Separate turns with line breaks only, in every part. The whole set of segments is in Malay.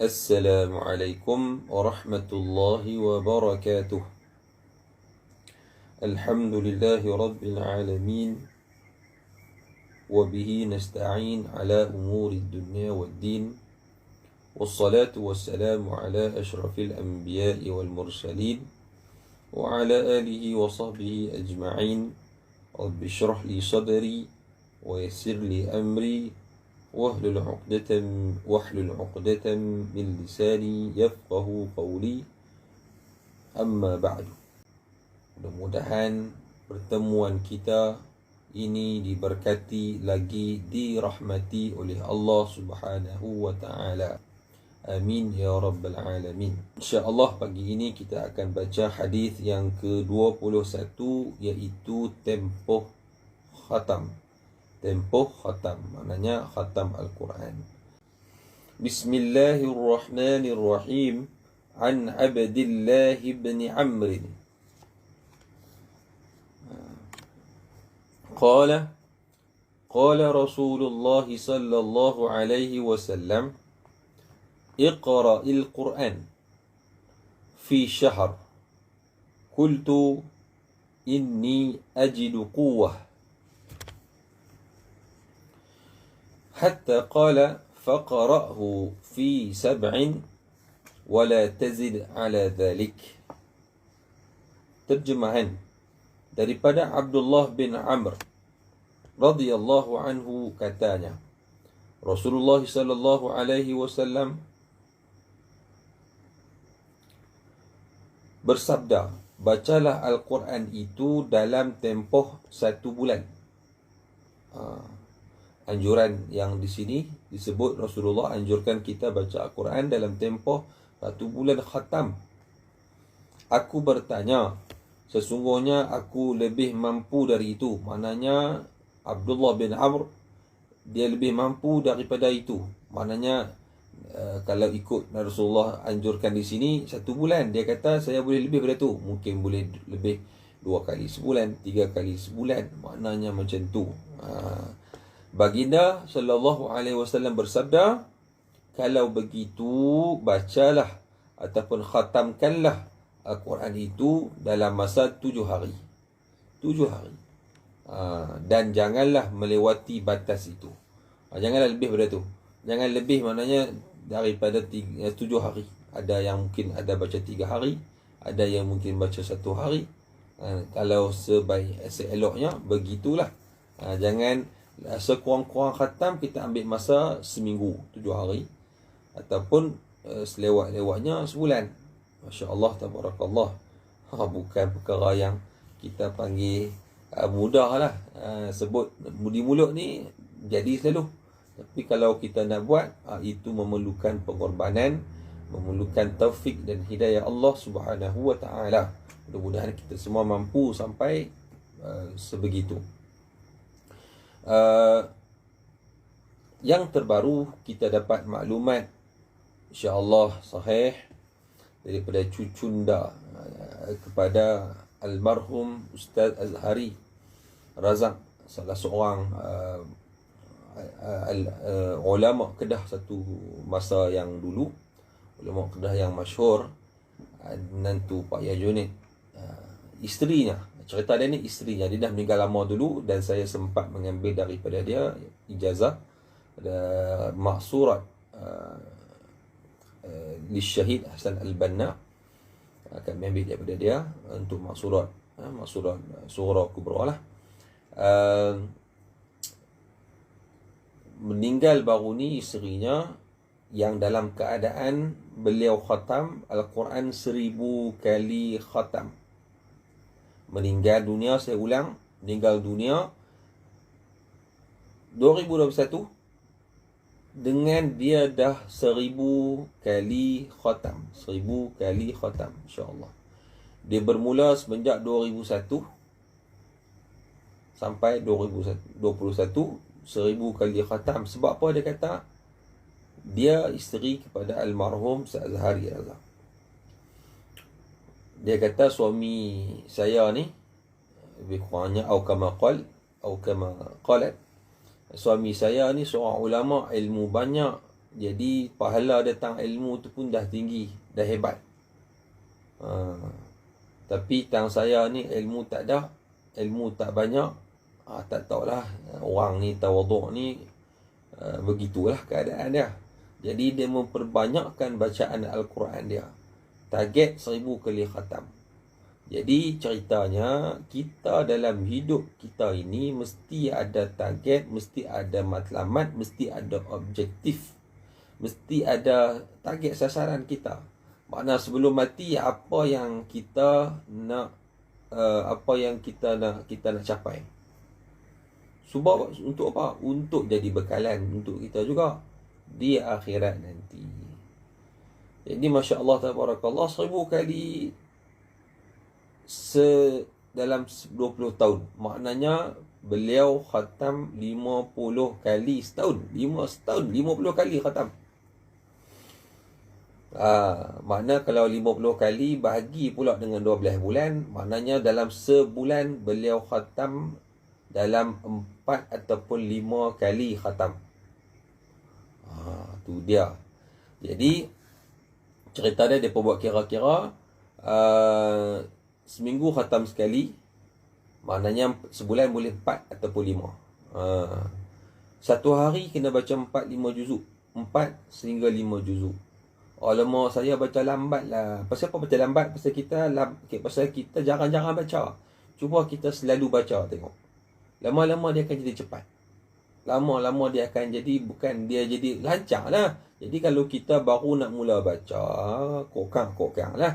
السلام عليكم ورحمة الله وبركاته. الحمد لله رب العالمين، وبه نستعين على أمور الدنيا والدين، والصلاة والسلام على أشرف الأنبياء والمرسلين وعلى آله وصحبه أجمعين. رب اشرح لي صدري ويسر لي أمري واحلل عقدة من لساني يفقه قولي. Amma ba'du. Mudah-mudahan pertemuan kita ini diberkati lagi, dirahmati oleh Allah Subhanahu wa taala. Amin ya rabbal alamin. Insya-Allah pagi ini kita akan baca hadis yang ke-21, iaitu tempoh khatam. Tempoh khatam maknanya khatam Al-Quran. Bismillahirrahmanirrahim. An Abdillah bin Amr قال رسول الله صلى الله عليه وسلم اقرأ القرآن في شهر. قلت إني أجد قوة، حتى قال فقرأه في 7 ولا تزد على ذلك. Terjemahan daripada Abdullah bin Amr radhiyallahu anhu, katanya Rasulullah sallallahu alaihi wasallam bersabda, bacalah Al-Quran itu dalam tempoh 1 bulan. Anjuran yang di sini disebut Rasulullah anjurkan kita baca Al-Quran dalam tempoh 1 bulan khatam. Aku bertanya, sesungguhnya aku lebih mampu dari itu. Maknanya Abdullah bin Amr, dia lebih mampu daripada itu. Maknanya kalau ikut Rasulullah anjurkan di sini 1 bulan, dia kata saya boleh lebih daripada itu. Mungkin boleh lebih 2 kali sebulan, 3 kali sebulan. Maknanya macam tu. Baginda sallallahu alaihi wasallam bersabda, kalau begitu bacalah ataupun khatamkanlah Al-Quran itu dalam masa 7 hari. 7 hari. Dan janganlah melewati batas itu. Janganlah lebih daripada itu. Jangan lebih maknanya daripada 7 hari. Ada yang mungkin ada baca 3 hari, ada yang mungkin baca 1 hari. Kalau seeloknya begitulah. Jangan sekurang-kurang khatam kita ambil masa seminggu, 7 hari, ataupun selewat-lewatnya sebulan. Masya Allah, tabarakallah. Bukan perkara yang kita panggil mudah lah. Sebut di mulut ni jadi selalu. Tapi kalau kita nak buat, itu memerlukan pengorbanan, memerlukan taufik dan hidayah Allah Subhanahu wa ta'ala. Mudah-mudahan kita semua mampu sampai sebegitu. Yang terbaru kita dapat maklumat, insya-Allah sahih, daripada cucunda kepada almarhum Ustaz Azhari Razak, salah seorang ulama Kedah satu masa yang dulu, ulama Kedah yang masyhur, menantu Pak Yahya Junid. Isterinya, cerita dia ni isterinya, dia dah meninggal lama dulu, dan saya sempat mengambil daripada dia ijazah maksurat Syahid Hasan Al-Banna. Akan ambil daripada dia untuk maksurat surah kubra lah. Meninggal baru ni isterinya, yang dalam keadaan beliau khatam Al-Quran 1000 kali khatam. Meninggal dunia, saya ulang, meninggal dunia 2021 dengan dia dah 1000 kali khatam. 1000 kali khatam, insya-Allah. Dia bermula semenjak 2001 sampai 2021, 1000 kali khatam. Sebab apa dia kata? Dia isteri kepada almarhum Ustaz Azhari Razak. Dia kata suami saya ni, lebih kurangnya atau kama qalat, suami saya ni seorang ulama, ilmu banyak, Jadi pahala datang ilmu tu pun dah tinggi, dah hebat. Tapi tang saya ni ilmu tak ada, ilmu tak banyak. Tak tahulah, orang ni tawaduk ni begitulah keadaan dia. Jadi dia memperbanyakkan bacaan Al-Quran dia. Target 1000 kali khatam. Jadi ceritanya, kita dalam hidup kita ini mesti ada target, mesti ada matlamat, mesti ada objektif, mesti ada target sasaran kita. Makna sebelum mati, apa yang kita nak kita nak capai. Sebab untuk apa? Untuk jadi bekalan untuk kita juga di akhirat nanti. Jadi Masya Allah Tabarakallah, 1000 kali dalam 20 tahun. Maknanya beliau khatam 50 kali setahun. 50 kali khatam. Makna kalau 50 kali bahagi pula dengan 12 bulan, maknanya dalam sebulan beliau khatam dalam 4 ataupun 5 kali khatam. Tu dia. Jadi cerita dia buat kira-kira seminggu khatam sekali. Maknanya sebulan boleh 4 ataupun 5. Satu hari kena baca 4-5 juzuk. 4 sehingga 5 juzuk. Alamak, saya baca lambat lah. Pasal apa baca lambat? Pasal kita jarang-jarang baca. Cuba kita selalu baca, tengok. Lama-lama dia akan jadi cepat. Lama-lama dia akan jadi, bukan dia jadi lancar lah. Jadi kalau kita baru nak mula baca, kokang lah.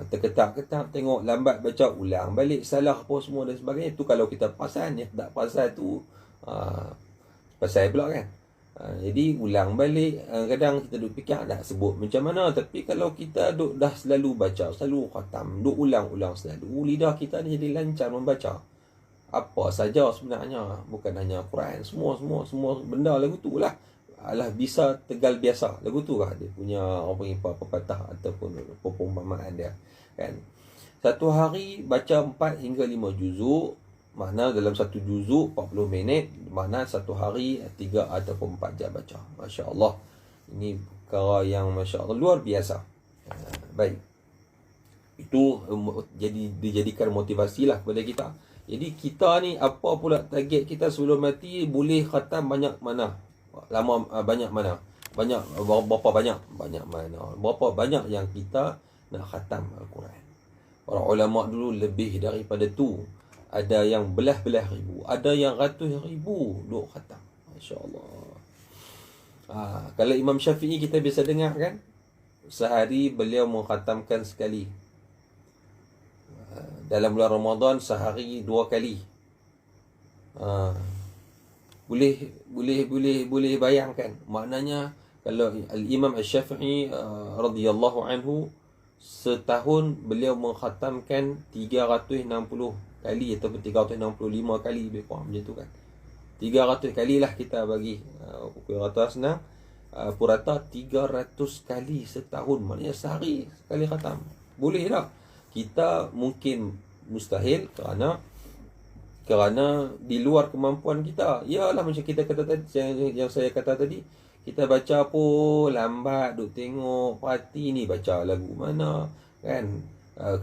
Terketak-ketak, tengok lambat baca, ulang balik, salah apa semua dan sebagainya. Tu kalau kita perasan, yang tak perasan tu pasal pula kan. Jadi ulang balik. Kadang kita duk fikir nak sebut macam mana, tapi kalau kita dah selalu baca, selalu khatam, duk ulang-ulang selalu, lidah kita ni jadi lancar membaca apa saja sebenarnya, bukan hanya Quran, semua benda lagu tu lah. Alah, bisa tegal biasa lagu tu lah dia punya pepatah ataupun perumpamaan dia kan. Satu hari baca 4 hingga 5 juzuk. Makna dalam satu juzuk 40 minit. Makna satu hari 3 ataupun 4 jam baca. Masya Allah. Ini perkara yang Masya Allah luar biasa. Baik. Itu dijadikan motivasi lah kepada kita. Jadi kita ni apa pula target kita sebelum mati? Boleh khatam banyak mana? Banyak mana? Berapa banyak? Banyak mana? Berapa banyak yang kita nak khatam Al-Quran? Para ulama dulu lebih daripada tu. Ada yang belah-belah ribu, ada yang ratus ribu duk khatam. Masya Allah. Kalau Imam Syafi'i kita biasa dengar kan, sehari beliau mengkhatamkan sekali. Dalam bulan Ramadan sehari 2 kali. Boleh bayangkan. Maknanya kalau Al-Imam Al-Syafi'i radhiyallahu anhu, setahun beliau mengkhatamkan 360 kali ataupun 365 kali, lebih kurang macam tu kan. 300 kali lah kita bagi pukul rata senang. Purata 300 kali setahun. Maknanya sehari sekali khatam. Boleh tak? Kita mungkin mustahil kerana di luar kemampuan kita. Yalah, macam kita kata tadi, yang saya kata tadi, kita baca pun lambat, duk tengok parti ni baca lagu mana kan,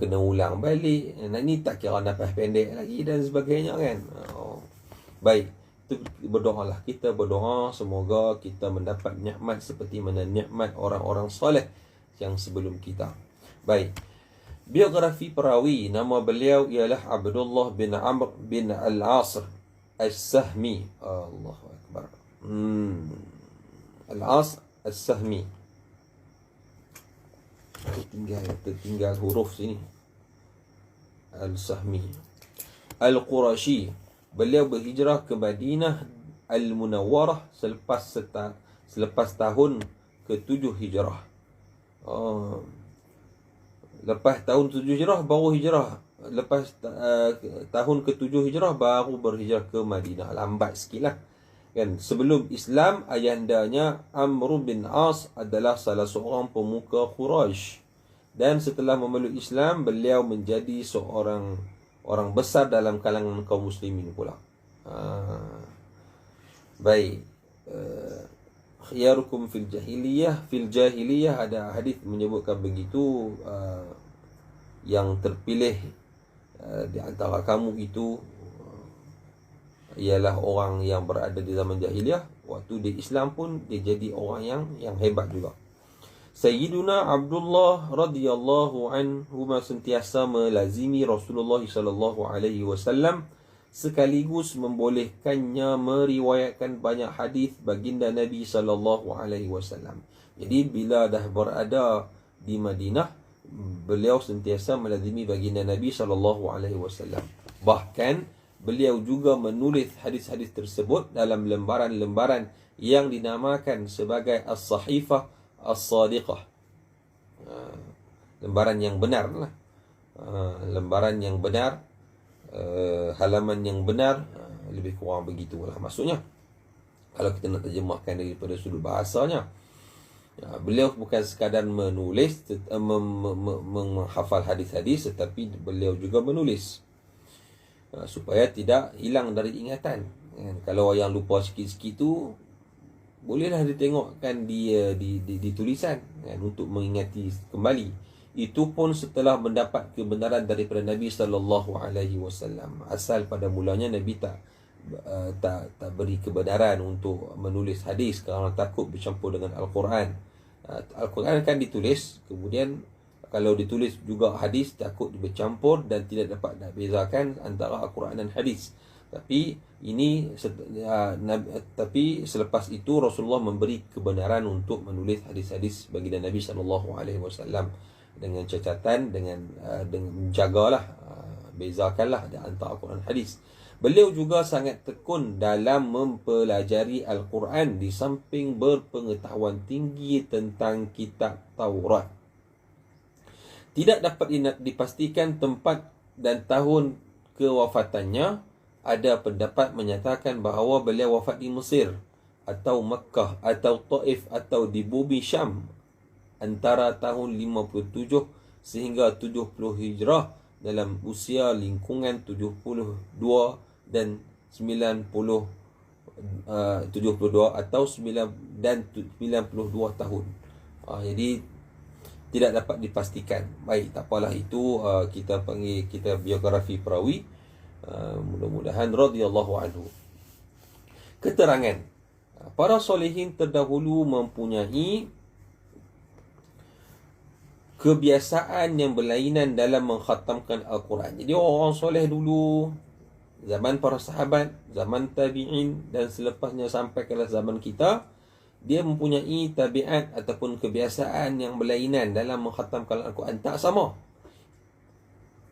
kena ulang balik. Ni tak kira nafas pendek lagi dan sebagainya kan. Baik, itu berdoalah. Kita berdoa semoga kita mendapat nikmat seperti mana nikmat orang-orang soleh yang sebelum kita. Baik. Biografi perawi, nama beliau ialah Abdullah bin Amr bin Al-As As-Sahmi. Allahu Akbar. Al-As As-Sahmi. Tertinggal huruf sini. Al-Sahmi. Al-Qurashi. Beliau berhijrah ke Madinah Al-Munawwarah selepas tahun ke-7 hijrah. Lepas tahun 7 hijrah baru hijrah. Lepas tahun ke-7 hijrah baru berhijrah ke Madinah. Lambat sikit lah kan. Sebelum Islam, ayandanya Amr bin As adalah salah seorang pemuka Quraisy. Dan setelah memeluk Islam, beliau menjadi seorang orang besar dalam kalangan kaum muslimin pula. Baik. khiyarukum fil jahiliyah ada hadis menyebutkan begitu, yang terpilih di antara kamu itu ialah orang yang berada di zaman jahiliyah. Waktu di Islam pun dia jadi orang yang hebat juga. Sayyiduna Abdullah radhiyallahu anhu sentiasa melazimi Rasulullah sallallahu alaihi wasallam, sekaligus membolehkannya meriwayatkan banyak hadis baginda Nabi sallallahu alaihi wasallam. Jadi bila dah berada di Madinah, beliau sentiasa melazimi baginda Nabi sallallahu alaihi wasallam. Bahkan beliau juga menulis hadis-hadis tersebut dalam lembaran-lembaran yang dinamakan sebagai As-Sahifah As-Sadiqah. Lembaran yang benar lah. Lembaran yang benar, halaman yang benar, lebih kurang begitulah maksudnya. Kalau kita nak terjemahkan daripada sudut bahasanya, beliau bukan sekadar menulis, menghafal hadis-hadis, tetapi beliau juga menulis supaya tidak hilang dari ingatan. Kalau yang lupa sikit-sikit tu, bolehlah ditengokkan di tulisan untuk mengingati kembali. Itu pun setelah mendapat kebenaran daripada Nabi sallallahu alaihi wasallam. Asal pada mulanya Nabi tak beri kebenaran untuk menulis hadis kerana takut bercampur dengan Al-Quran. Al-Quran kan ditulis, kemudian kalau ditulis juga hadis takut bercampur dan tidak dapat nak bezakan antara Al-Quran dan hadis. Tapi selepas itu Rasulullah memberi kebenaran untuk menulis hadis-hadis baginda Nabi sallallahu alaihi wasallam dengan catatan, dengan menjagalah, bezakanlah antara Al-Quran dan hadis. Beliau juga sangat tekun dalam mempelajari Al-Quran di samping berpengetahuan tinggi tentang kitab Taurat. Tidak dapat dipastikan tempat dan tahun kewafatannya. Ada pendapat menyatakan bahawa beliau wafat di Mesir atau Makkah atau Taif atau di bumi Syam antara tahun 57 sehingga 70 Hijrah dalam usia lingkungan 72 dan 72 atau 9 dan 92 tahun. Jadi tidak dapat dipastikan. Baik, tak apalah, itu kita panggil kita biografi perawi. Mudah-mudahan radhiyallahu anhu. Keterangan, para solehin terdahulu mempunyai kebiasaan yang berlainan dalam mengkhatamkan Al-Quran. Jadi orang soleh dulu, zaman para sahabat, zaman tabi'in dan selepasnya sampai ke zaman kita, dia mempunyai tabiat ataupun kebiasaan yang berlainan dalam mengkhatamkan Al-Quran. Tak sama.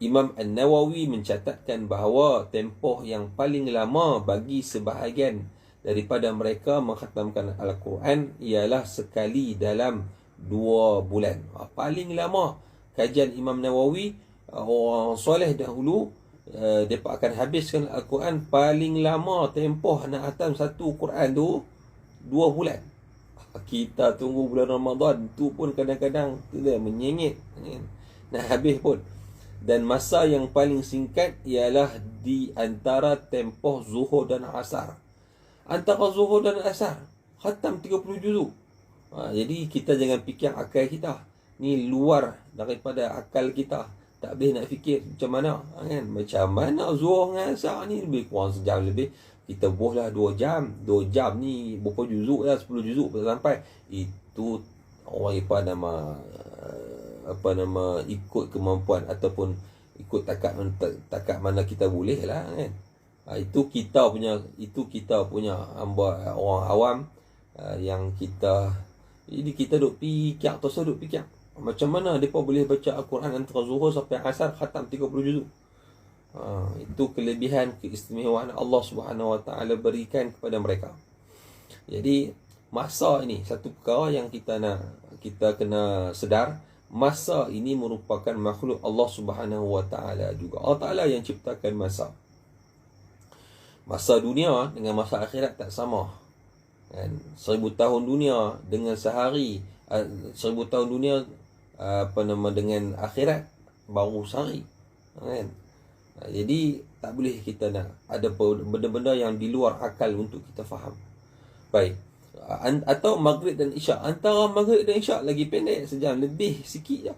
Imam An-Nawawi mencatatkan bahawa tempoh yang paling lama bagi sebahagian daripada mereka mengkhatamkan Al-Quran ialah sekali dalam 2 bulan. Paling lama kajian Imam Nawawi, orang soleh dahulu, mereka akan habiskan Al-Quran paling lama tempoh nak khatam satu Quran tu 2 bulan. Kita tunggu bulan Ramadan tu pun kadang-kadang menyengit nak habis pun. Dan masa yang paling singkat ialah di antara tempoh Zuhur dan Asar. Antara Zuhur dan Asar khatam 30 juzuk. Jadi kita jangan fikir akal kita ni luar daripada akal kita. Tak boleh nak fikir macam mana kan? Macam mana Zuhur dengan Asar ni lebih kurang sejam lebih. Kita buahlah 2 jam. 2 jam ni berapa juzuk lah, 10 juzuk sampai. Itu orang ikut kemampuan ataupun ikut takat mana kita boleh lah kan. Itu kita punya hamba orang awam, yang kita, jadi kita duk fikir, macam mana mereka boleh baca Al-Quran antara Zuhur sampai Asar khatam 30 juzuk. Itu kelebihan, keistimewaan Allah Subhanahu Wa Taala berikan kepada mereka. Jadi masa ini satu perkara yang kita kena sedar. Masa ini merupakan makhluk Allah Subhanahu Wa Taala juga. Allah Taala yang ciptakan masa. Masa dunia dengan masa akhirat tak sama. Kan? 1000 tahun dunia dengan sehari, 1000 tahun dunia dengan akhirat baru sehari. Kan? Jadi tak boleh kita nak ada benda-benda yang di luar akal untuk kita faham. Baik. Atau maghrib dan isyak. Antara maghrib dan isyak lagi pendek, sejam lebih sikit je.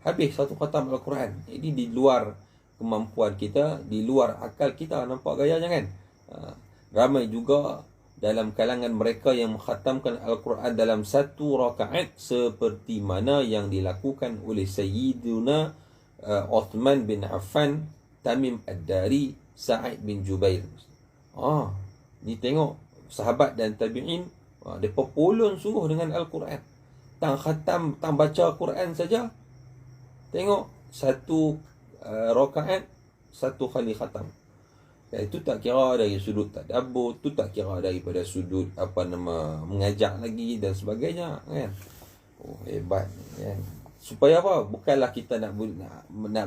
Habis satu khatam Al-Quran. Jadi di luar kemampuan kita, di luar akal kita. Nampak gayanya kan? Ramai juga dalam kalangan mereka yang mengkhatamkan Al-Quran dalam satu rakaat seperti mana yang dilakukan oleh Sayyiduna Uthman bin Affan, Tamim Ad-Dari, Sa'id bin Jubair. Ni tengok sahabat dan tabi'in, mereka polon suruh dengan Al-Quran. Tang khatam, tang baca Quran saja. Tengok satu rakaat, satu kali khatam. Itu tak kira dari sudut tadabbur, tu tak kira daripada sudut mengajak lagi dan sebagainya, kan. Hebat, kan. Supaya apa? Bukanlah kita nak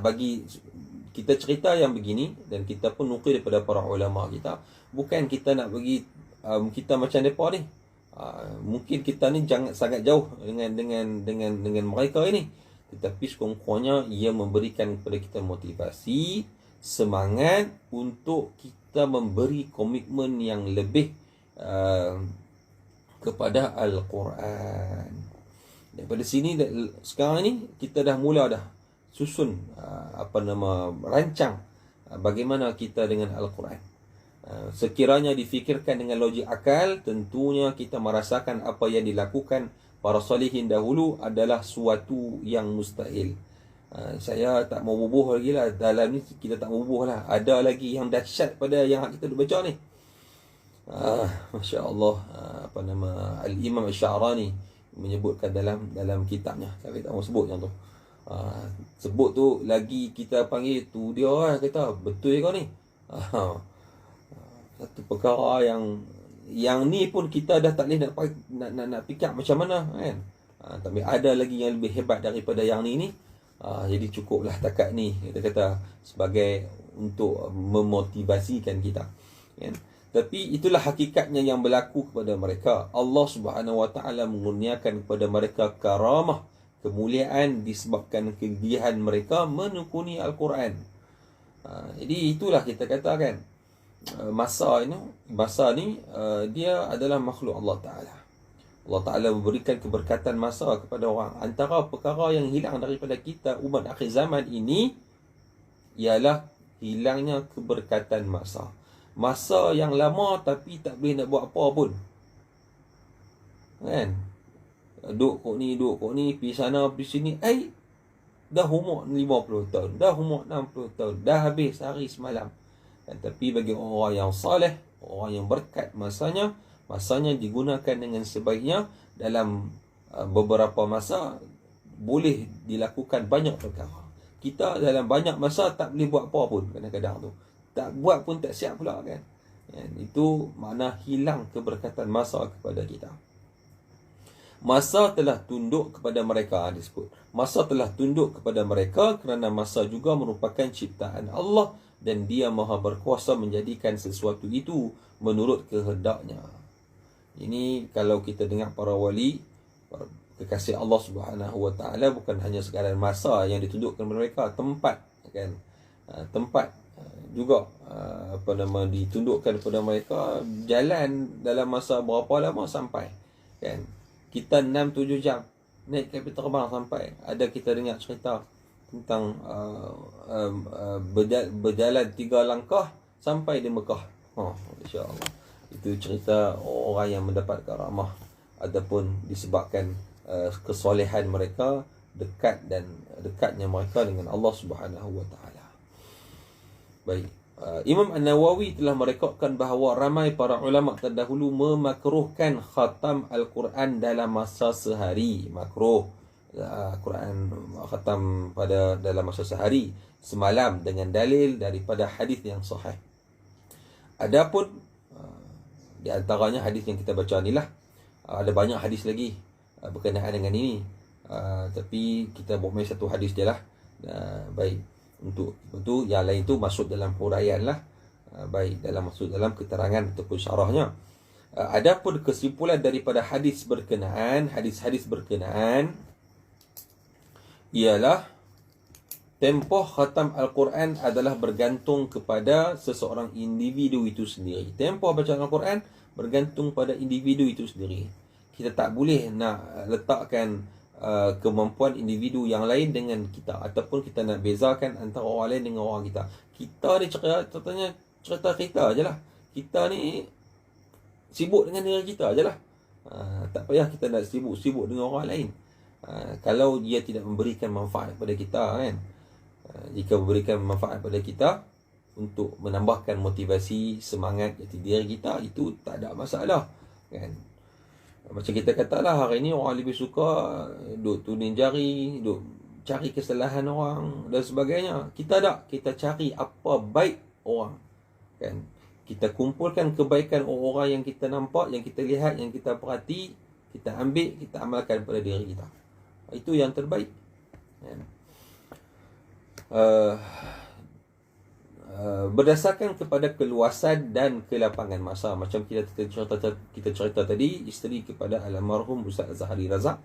bagi kita cerita yang begini, dan kita pun nukil daripada para ulama kita. Bukan kita nak bagi kita macam depa ni. Mungkin kita ni jangan sangat jauh dengan mereka ini, tetapi sekurang-kurangnya ia memberikan kepada kita motivasi, semangat untuk kita memberi komitmen yang lebih kepada Al-Quran. Daripada sini sekarang ni kita dah mula dah susun rancang bagaimana kita dengan Al-Quran. Sekiranya difikirkan dengan logik akal, tentunya kita merasakan apa yang dilakukan para salihin dahulu adalah suatu yang mustahil. Saya tak mau bubuh lagi lah. Dalam ni kita tak mau bubuh lah. Ada lagi yang dahsyat pada yang kita duk baca ni. Masya Allah. Al-Imam Al-Sya'rani menyebutkan dalam kitabnya. Saya tak mau sebut yang tu. Sebut tu lagi kita panggil tu dia lah, kata betul kau ni. Satu perkara yang ni pun kita dah tak boleh nak fikir macam mana, kan. Tapi ada lagi yang lebih hebat daripada yang ni. Jadi cukuplah takat ni, kita kata, sebagai untuk memotivasikan kita, kan? Tapi itulah hakikatnya yang berlaku kepada mereka. Allah Subhanahu Wa Taala mengurniakan kepada mereka karamah, kemuliaan disebabkan kegigihan mereka menekuni Al-Quran. Jadi itulah kita katakan, masa ni dia adalah makhluk Allah Ta'ala. Allah Ta'ala memberikan keberkatan masa kepada orang. Antara perkara yang hilang daripada kita umat akhir zaman ini ialah hilangnya keberkatan masa. Masa yang lama tapi tak boleh nak buat apa pun, kan. Duk kok ni, pergi sana, pergi sini. Dah umur 50 tahun, dah umur 60 tahun, dah habis hari semalam. Tapi bagi orang yang saleh, orang yang berkat masanya digunakan dengan sebaiknya. Dalam beberapa masa boleh dilakukan banyak perkara. Kita dalam banyak masa tak boleh buat apa pun kadang-kadang tu. Tak buat pun tak siap pula, kan. Itu makna hilang keberkatan masa kepada kita. Masa telah tunduk kepada mereka, disebut. Masa telah tunduk kepada mereka kerana masa juga merupakan ciptaan Allah, dan dia maha berkuasa menjadikan sesuatu itu menurut kehendaknya. Ini kalau kita dengar para wali, kekasih Allah Subhanahu Wa Taala, bukan hanya sekadar masa yang ditundukkan kepada mereka, tempat, kan. Tempat juga ditundukkan kepada mereka. Jalan dalam masa berapa lama sampai, kan. Kita 6-7 jam naik kapal terbang sampai. Ada kita dengar cerita tentang berjalan 3 langkah sampai di Mekah. Insya-Allah. Itu cerita orang yang mendapat karamah ataupun disebabkan kesolehan mereka, dekatnya mereka dengan Allah Subhanahu Wa Taala. Baik. Imam An-Nawawi telah merekodkan bahawa ramai para ulama terdahulu memakruhkan khatam Al-Quran dalam masa sehari. Makruh Quran khatam dalam masa sehari, semalam, dengan dalil daripada hadis yang sahih. Adapun di antaranya hadis yang kita baca inilah. Ada banyak hadis lagi berkenaan dengan ini. Tapi kita buat main satu hadis je lah. Baik. Untuk itu yang lain tu masuk dalam huraian lah. Baik, masuk dalam keterangan ataupun syarahnya. Adapun kesimpulan daripada hadis berkenaan ialah tempoh khatam Al-Quran adalah bergantung kepada seseorang individu itu sendiri. Tempoh bacaan Al-Quran bergantung pada individu itu sendiri. Kita tak boleh nak letakkan kemampuan individu yang lain dengan kita, ataupun kita nak bezakan antara orang lain dengan orang kita. Kita ni cerita kita je lah. Kita ni sibuk dengan diri kita je lah. Tak payah kita nak sibuk dengan orang lain. Kalau dia tidak memberikan manfaat kepada kita kan. Jika memberikan manfaat kepada kita untuk menambahkan motivasi, semangat jati diri kita, itu tak ada masalah kan. Macam kita katalah, hari ni orang lebih suka duk tuning jari, duk cari kesalahan orang dan sebagainya. Kita cari apa baik orang kan. Kita kumpulkan kebaikan orang-orang yang kita nampak, yang kita lihat, yang kita perhati, kita ambil, kita amalkan pada diri kita. Itu yang terbaik kan. Berdasarkan kepada keluasan dan kelapangan masa. Macam kita cerita tadi, isteri kepada almarhum Ustaz Zahari Razak.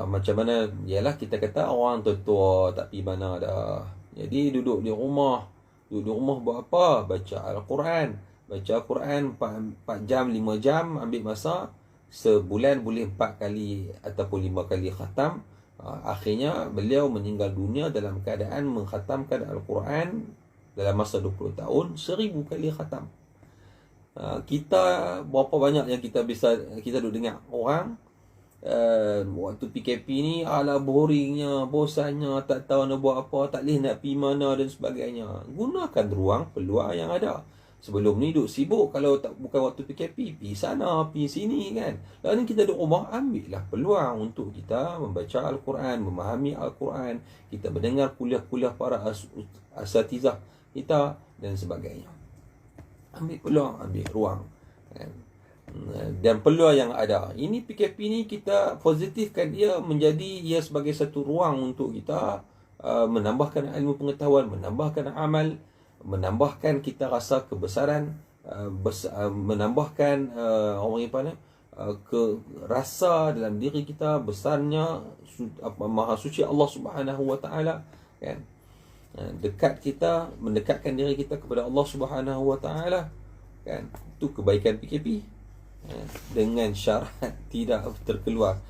Macam mana, ialah kita kata orang tua tak pergi mana dah. Jadi duduk di rumah buat apa? Baca Al-Quran. Baca Al-Quran 4 jam, 5 jam, ambil masa. Sebulan boleh 4 kali ataupun 5 kali khatam. Akhirnya beliau meninggal dunia dalam keadaan mengkhatamkan Al-Quran dalam masa 20 tahun 1000 kali khatam. Kita berapa banyak yang kita duduk dengar orang waktu PKP ni, ala boringnya, bosannya, tak tahu nak buat apa, tak boleh nak pergi mana dan sebagainya. Gunakan ruang peluang yang ada. Sebelum ni duduk sibuk, kalau bukan waktu PKP, pergi sana, pergi sini kan. Lalu ni kita duduk rumah, ambillah peluang untuk kita membaca Al-Quran, memahami Al-Quran, kita mendengar kuliah-kuliah para asatizah kita dan sebagainya. Ambil peluang, ambil ruang kan. Dan peluang yang ada. Ini PKP ni kita positifkan dia menjadi ia sebagai satu ruang untuk kita menambahkan ilmu pengetahuan, menambahkan amal, menambahkan kita rasa kebesaran, menambahkan orang apa ni, rasa dalam diri kita besarnya maha suci Allah Subhanahu Wa Taala kan. Mendekatkan diri kita kepada Allah Subhanahu Wa Taala kan. Itu kebaikan PKP dengan syarat tidak terkeluar.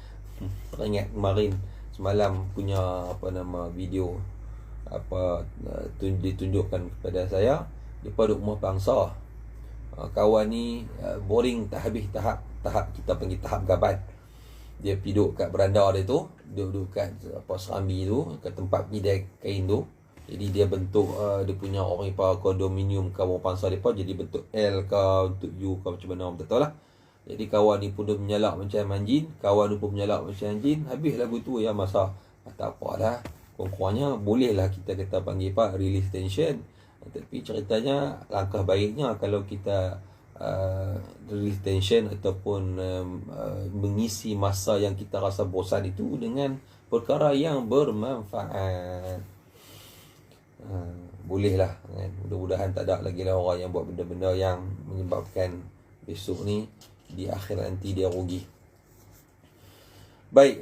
Teringat kemarin semalam punya video ditunjukkan kepada saya, depa duk rumah bangsa. Kawan ni boring tak habis tahap kita panggil tahap gaban. Dia pergi duduk kat beranda dia tu, duduk kat serambi tu, kat tempat pidai kain tu. Jadi dia bentuk dia punya orang ipa kondominium kawan bangsa depa, jadi bentuk L ke untuk U ke macam mana orang tak tahulah. Jadi kawan ni pun dia menyalak macam anjing, kawan ni pun menyalak macam anjing. Habis lagu tu ya masa tak apalah. Kurang-kurangnya bolehlah kita kata panggil release tension. Tapi ceritanya langkah baiknya kalau kita release tension ataupun mengisi masa yang kita rasa bosan itu dengan perkara yang bermanfaat. Bolehlah kan? Mudah-mudahan tak ada lagi lah orang yang buat benda-benda yang menyebabkan besok ni di akhir nanti dia rugi. Baik,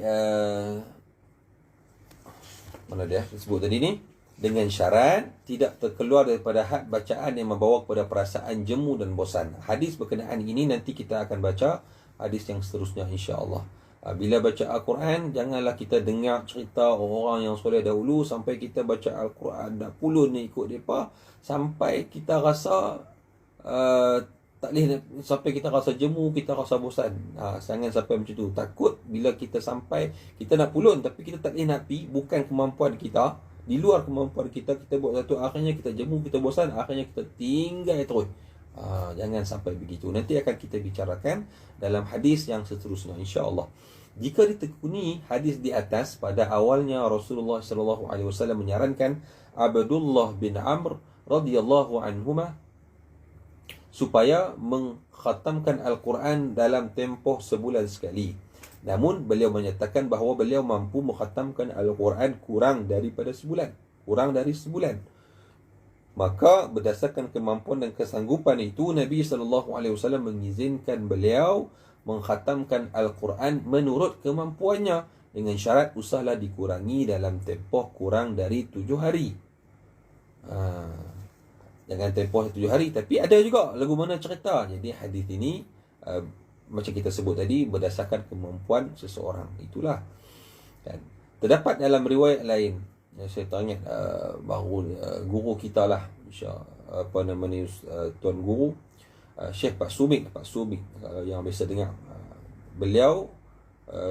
mana dia sebut tadi ni, dengan syarat tidak terkeluar daripada had bacaan yang membawa kepada perasaan jemu dan bosan. Hadis berkenaan ini nanti kita akan baca hadis yang seterusnya insya-Allah. Bila baca Al-Quran, janganlah kita dengar cerita orang yang soleh dahulu sampai kita baca Al-Quran dah puluh ni ikut depa sampai kita rasa tak boleh, sampai kita rasa jemu, kita rasa bosan. Jangan sampai macam tu. Takut bila kita sampai, kita nak pulun tapi kita tak boleh nak pergi, bukan kemampuan kita, di luar kemampuan kita buat satu, akhirnya kita jemu, kita bosan, akhirnya kita tinggal terus. Jangan sampai begitu. Nanti akan kita bicarakan dalam hadis yang seterusnya insya-Allah. Jika ditekuni hadis di atas, pada awalnya Rasulullah SAW menyarankan Abdullah bin Amr radhiyallahu anhuma supaya mengkhatamkan Al-Quran dalam tempoh sebulan sekali. Namun beliau menyatakan bahawa beliau mampu mengkhatamkan Al-Quran kurang dari sebulan. Maka berdasarkan kemampuan dan kesanggupan itu, Nabi SAW mengizinkan beliau mengkhatamkan Al-Quran menurut kemampuannya, dengan syarat usahlah dikurangi dalam tempoh kurang dari 7 hari. jangan tempoh 7 hari. Tapi ada juga lagu mana cerita. Jadi hadis ini macam kita sebut tadi, berdasarkan kemampuan seseorang. Itulah kan. Terdapat dalam riwayat lain yang saya teringat baru guru kita lah, apa namanya, tuan guru Syekh Pak Subik yang biasa dengar, beliau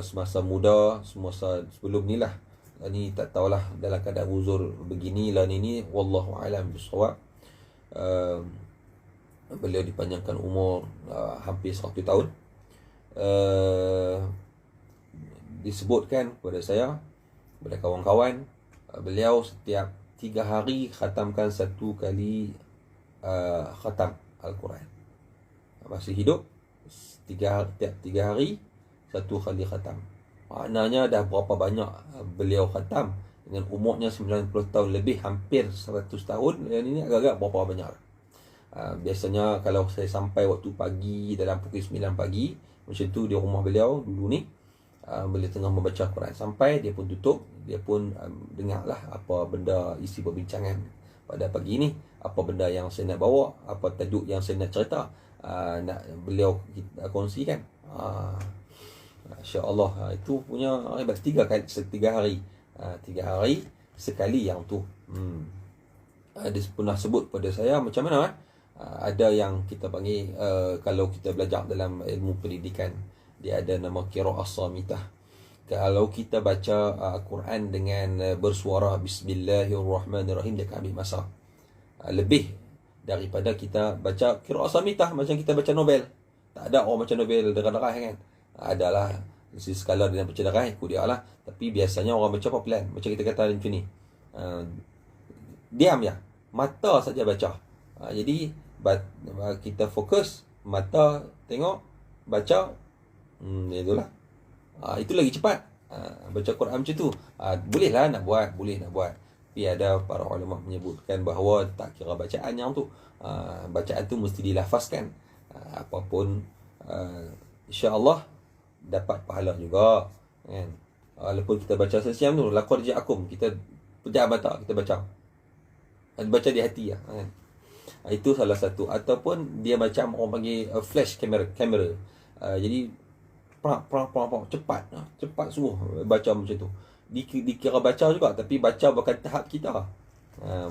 semasa muda, semasa sebelum ni lah, ni tak tahulah dalam keadaan uzur begini lah ni wallahu alam bisawab. Beliau dipanjangkan umur hampir 100 tahun. Disebutkan kepada saya, kepada kawan-kawan, beliau setiap 3 hari khatamkan 1 kali khatam Al-Quran. Masih hidup, tiap 3 hari 1 kali khatam. Maknanya dah berapa banyak beliau khatam. Dengan umurnya 90 tahun lebih, hampir 100 tahun, ini agak-agak berapa banyak. Biasanya kalau saya sampai waktu pagi, dalam pukul 9 pagi, macam tu di rumah beliau dulu ni, beliau tengah membaca Quran. Sampai dia pun tutup, dia pun dengarlah apa benda isi perbincangan pada pagi ni, apa benda yang saya nak bawa, apa tajuk yang saya nak cerita, nak beliau kongsikan. Masya-Allah, itu punya hebat. 3 hari 3 hari sekali yang tu. Dia pernah sebut pada saya macam mana ada yang kita panggil, kalau kita belajar dalam ilmu pendidikan, dia ada nama qiraah samitah. Kalau kita baca Quran dengan bersuara Bismillahirrahmanirrahim, dia akan ambil masa lebih daripada kita baca qiraah samitah macam kita baca novel. Tak ada orang baca novel derah-derah kan. Adalah skala dia baca derah, ikut dia lah. Tapi biasanya orang baca pelan, macam kita kata macam ni, diam ya, mata saja baca. Jadi kita fokus, mata tengok, baca, itulah. Itu lagi cepat. Baca Quran macam tu, boleh nak buat. Tapi ada para ulama menyebutkan bahawa tak kira bacaan yang tu, bacaan tu mesti dilafazkan. Apapun, insya-Allah dapat pahala juga kan. Walaupun kita baca sesiam tu, laqad ja'akum, kita pejam mata, kita baca di hati lah kan. Itu salah satu. Ataupun dia macam orang panggil flash kamera. Jadi cepat sungguh baca macam tu. Dikira baca juga, tapi baca bukan tahap kita.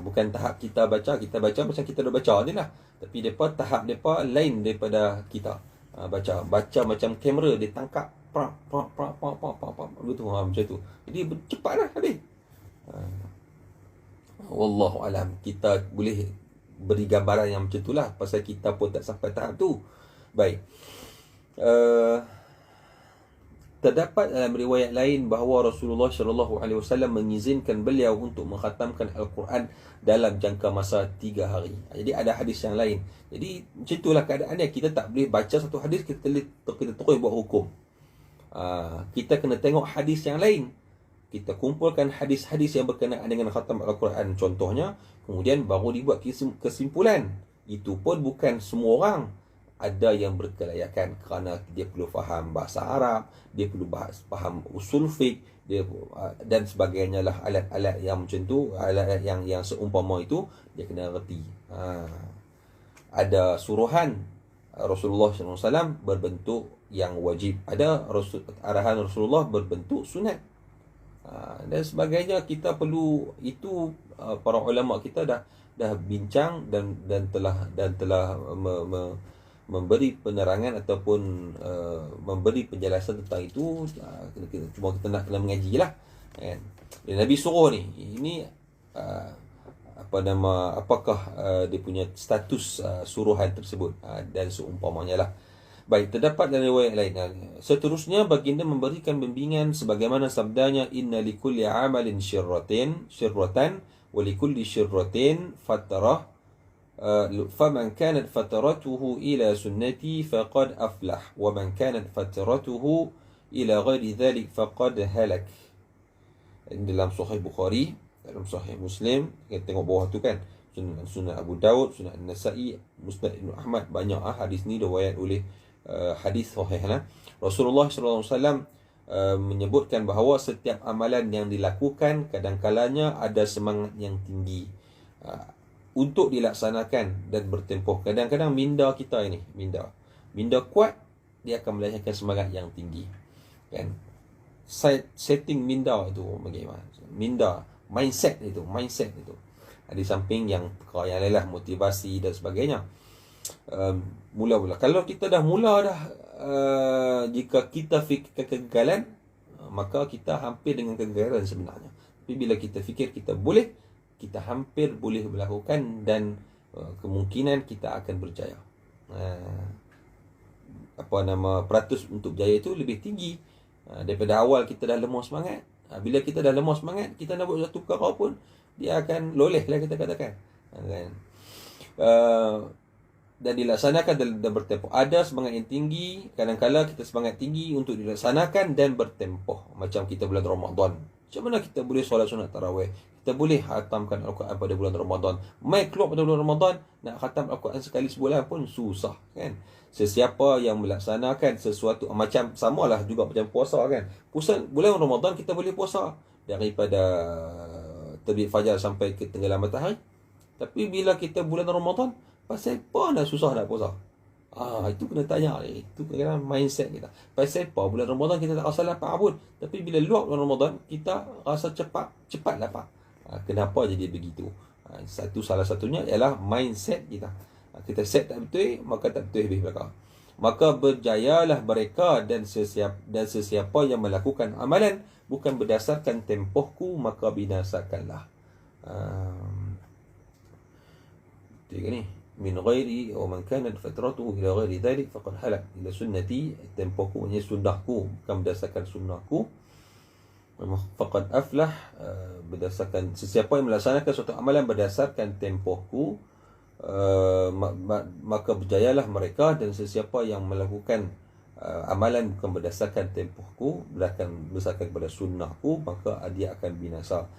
Bukan tahap kita baca macam kita dah baca ni lah. Tapi tahap depa lain daripada kita. Baca macam kamera, dia tangkap begitu, macam tu. Jadi cepatlah habis. Wallahu alam, kita boleh beri gambaran yang macam itulah, pasal kita pun tak sampai tahap tu. Baik. Terdapat dalam riwayat lain bahawa Rasulullah SAW mengizinkan beliau untuk mengkhatamkan Al-Quran dalam jangka masa 3 hari. Jadi ada hadis yang lain. Jadi macam itulah keadaannya. Kita tak boleh baca satu hadis, kita terus buat hukum. Kita kena tengok hadis yang lain. Kita kumpulkan hadis-hadis yang berkenaan dengan khatam Al-Quran contohnya, kemudian baru dibuat kesimpulan. Itu pun bukan semua orang. Ada yang berkelayakan kerana dia perlu faham bahasa Arab, dia perlu faham usul fiqh, dan sebagainya lah, alat-alat yang macam tu, alat-alat yang seumpama itu dia kena reti. Ada suruhan Rasulullah SAW berbentuk yang wajib, ada arahan Rasulullah berbentuk sunat, dan sebagainya. Kita perlu itu. Para ulama kita dah bincang dan telah memberi penerangan ataupun memberi penjelasan tentang itu. Cuma kita nak kena mengaji lah kan. Dan Nabi suruh ni, ini apakah dia punya status suruhan tersebut, dan seumpamanya lah. Baik, terdapat dalam riwayat lain. Seterusnya baginda memberikan bimbingan sebagaimana sabdanya, inna likulli amalin syirratan wa likulli syirratin fatrah. فمن كانت فترته إلى سنتي فقد أفلح ومن كانت فترته إلى غير ذلك فقد هلك. Dalam Sahih Bukhari, dalam Sahih Muslim, kita tengok bawah tu kan, Sunan Abu Daud, Sunan An-Nasa'i, Musnad Ibn Ahmad, banyak hadis ni riwayat oleh hadis sahih lah. Rasulullah SAW menyebutkan bahawa setiap amalan yang dilakukan kadang-kalanya ada semangat yang tinggi. untuk dilaksanakan dan bertempoh. Kadang-kadang minda kita ini, minda kuat, dia akan melahirkan semangat yang tinggi. Kan? Setting minda itu bagaimana? Minda, mindset itu. Di samping yang perkara yang lain lah, motivasi dan sebagainya. Mula-mula. Kalau kita dah mula dah, jika kita fikirkan kegagalan, maka kita hampir dengan kegagalan sebenarnya. Tapi bila kita fikir kita boleh, kita hampir boleh melakukan, dan kemungkinan kita akan berjaya. Peratus untuk berjaya itu lebih tinggi daripada awal kita dah lemah semangat. Bila kita dah lemah semangat, kita nak buat satu perkara pun, dia akan loleh lah, kita katakan. Kan? Dan dilaksanakan dan bertempoh. Ada semangat yang tinggi, kadang-kadang kita semangat tinggi untuk dilaksanakan dan bertempoh. Macam kita bulan Ramadan. Macam mana kita boleh solat sunat tarawih? Kita boleh khatamkan Al-Quran pada bulan Ramadan. Mai keluar pada bulan Ramadan, nak khatam Al-Quran sekali sebulan pun susah, kan? Sesiapa yang melaksanakan sesuatu, macam samalah juga macam puasa, kan? Puasa bulan Ramadan kita boleh puasa daripada terbit fajar sampai ke tenggelam matahari. Tapi bila kita bulan Ramadan, pasal apa nak susah nak puasa? Itu kena tanya ni. Itu kena mindset kita. Pasal apa bulan Ramadan kita tak rasa lapar pun, tapi bila luar bulan Ramadan kita rasa cepat lapar. Kenapa jadi begitu? Salah satunya ialah mindset kita. Kita set tak betul, maka tak betul habis belaka. Maka berjayalah mereka dan sesiapa yang melakukan amalan bukan berdasarkan tempohku, maka binasakanlah. Tiga ni. Min ghairi wa man kanat fatratuhu ila ghairi dhalik faqad halak. Ila sunnati, tempohku, ini sunnahku, bukan berdasarkan sunnahku, faqad aflah. Berdasarkan sesiapa yang melaksanakan suatu amalan berdasarkan tempohku, maka berjayalah mereka, dan sesiapa yang melakukan amalan bukan berdasarkan tempohku, berdasarkan kepada sunnahku, maka dia akan binasa.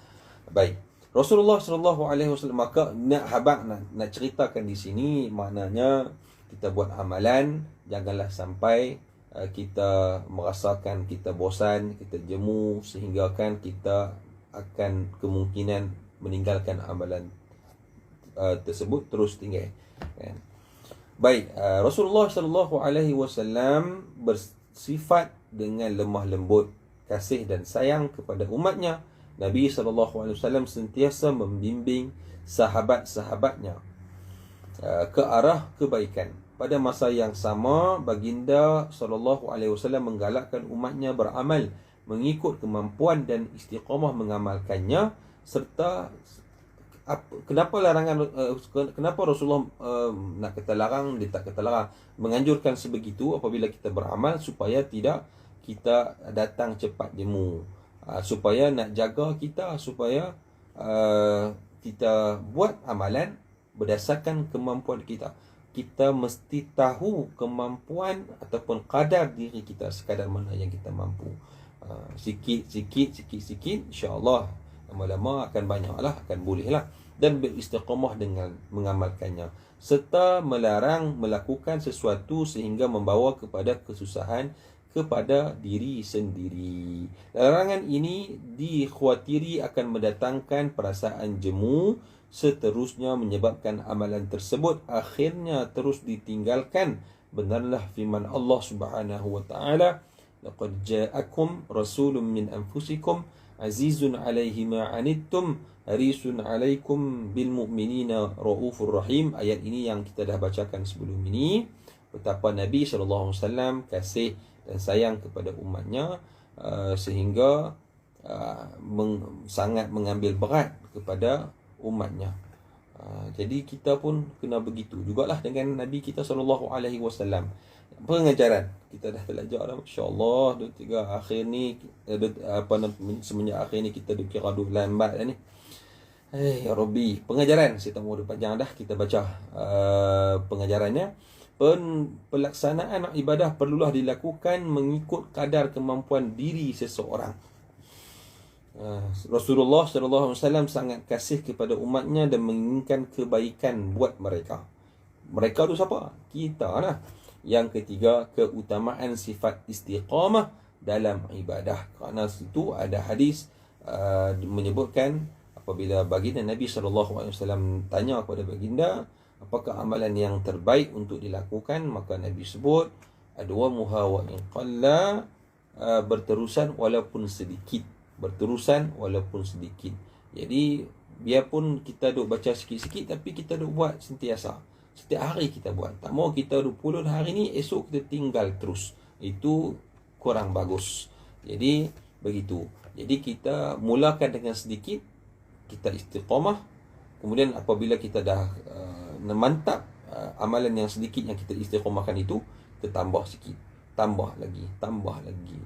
Baik, Rasulullah SAW, maka nak ceritakan di sini, maknanya kita buat amalan, janganlah sampai kita merasakan kita bosan, kita jemu, sehingga kan kita akan kemungkinan meninggalkan amalan tersebut terus tinggal. Kan? Baik, Rasulullah SAW bersifat dengan lemah lembut, kasih dan sayang kepada umatnya. Nabi SAW sentiasa membimbing sahabat-sahabatnya ke arah kebaikan. Pada masa yang sama, baginda SAW menggalakkan umatnya beramal mengikut kemampuan dan istiqamah mengamalkannya. Serta kenapa Rasulullah nak kata larang, dia tak kata larang, menganjurkan sebegitu apabila kita beramal, supaya tidak kita datang cepat jemu, supaya nak jaga kita, supaya kita buat amalan berdasarkan kemampuan kita. Kita mesti tahu kemampuan ataupun kadar diri kita, sekadar mana yang kita mampu. Sikit, insya-Allah lama-lama akan banyaklah, akan bolehlah. Dan beristiqamah dengan mengamalkannya, serta melarang melakukan sesuatu sehingga membawa kepada kesusahan kepada diri sendiri. Larangan ini dikhawatiri akan mendatangkan perasaan jemu, seterusnya menyebabkan amalan tersebut akhirnya terus ditinggalkan. Benarlah firman Allah Subhanahu wa taala, laqad ja'akum rasulun min anfusikum azizun 'alaihi ma 'anittum harisun 'alaikum bil mu'minina raufur rahim. Ayat ini yang kita dah bacakan sebelum ini, betapa Nabi SAW kasih dan sayang kepada umatnya, sehingga sangat mengambil berat kepada umatnya. Jadi kita pun kena begitu jugalah dengan Nabi kita SAW. Pengajaran kita dah belajar dah, masya-Allah, 2-3 akhir ni, semenjak akhir ni kita kira duk lambat dah ni. Ya Rabbi, pengajaran saya tak mau panjang dah, kita baca pengajarannya. Pelaksanaan ibadah perlulah dilakukan mengikut kadar kemampuan diri seseorang. Rasulullah SAW sangat kasih kepada umatnya dan menginginkan kebaikan buat mereka. Mereka tu siapa? Kita lah. Yang ketiga, keutamaan sifat istiqamah dalam ibadah. Kerana situ ada hadis menyebutkan apabila baginda Nabi SAW tanya kepada baginda, apakah amalan yang terbaik untuk dilakukan, maka Nabi sebut, adwamuha wa in qalla, berterusan walaupun sedikit. Berterusan walaupun sedikit. Jadi, biarpun kita duk baca sikit-sikit, tapi kita duk buat sentiasa. Setiap hari kita buat. Tak mau kita 20 hari ni, esok kita tinggal terus. Itu kurang bagus. Jadi, begitu. Jadi, kita mulakan dengan sedikit, kita istiqamah. Kemudian apabila kita dah mantap amalan yang sedikit yang kita istiqamahkan itu, kita tambah sikit, tambah lagi.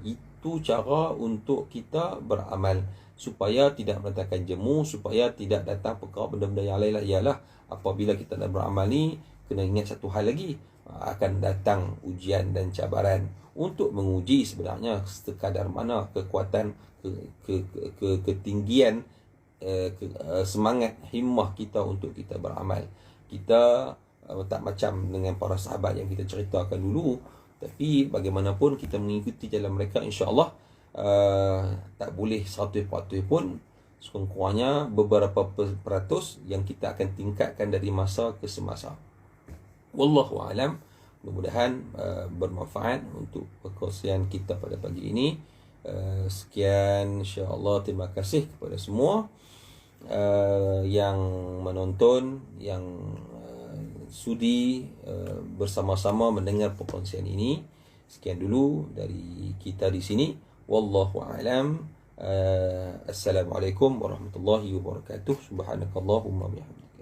Itu cara untuk kita beramal supaya tidak mendatangkan jemu, supaya tidak datang perkara benda-benda yang lain. Ialah apabila kita dah beramal ni, kena ingat satu hal lagi, akan datang ujian dan cabaran untuk menguji sebenarnya sekadar mana kekuatan, ketinggian semangat himmah kita untuk kita beramal. Kita tak macam dengan para sahabat yang kita ceritakan dulu, tapi bagaimanapun kita mengikuti jalan mereka, insya-Allah tak boleh 100% pun, sekurang-kurangnya beberapa peratus yang kita akan tingkatkan dari masa ke semasa. Wallahu a'lam. Mudah-mudahan bermanfaat untuk perkongsian kita pada pagi ini. Sekian, insya-Allah. Terima kasih kepada semua yang menonton, yang sudi bersama-sama mendengar perkongsian ini. Sekian dulu dari kita di sini. Wallahu a'lam. Assalamualaikum warahmatullahi wabarakatuh. Subhanakallahumma bihamdika.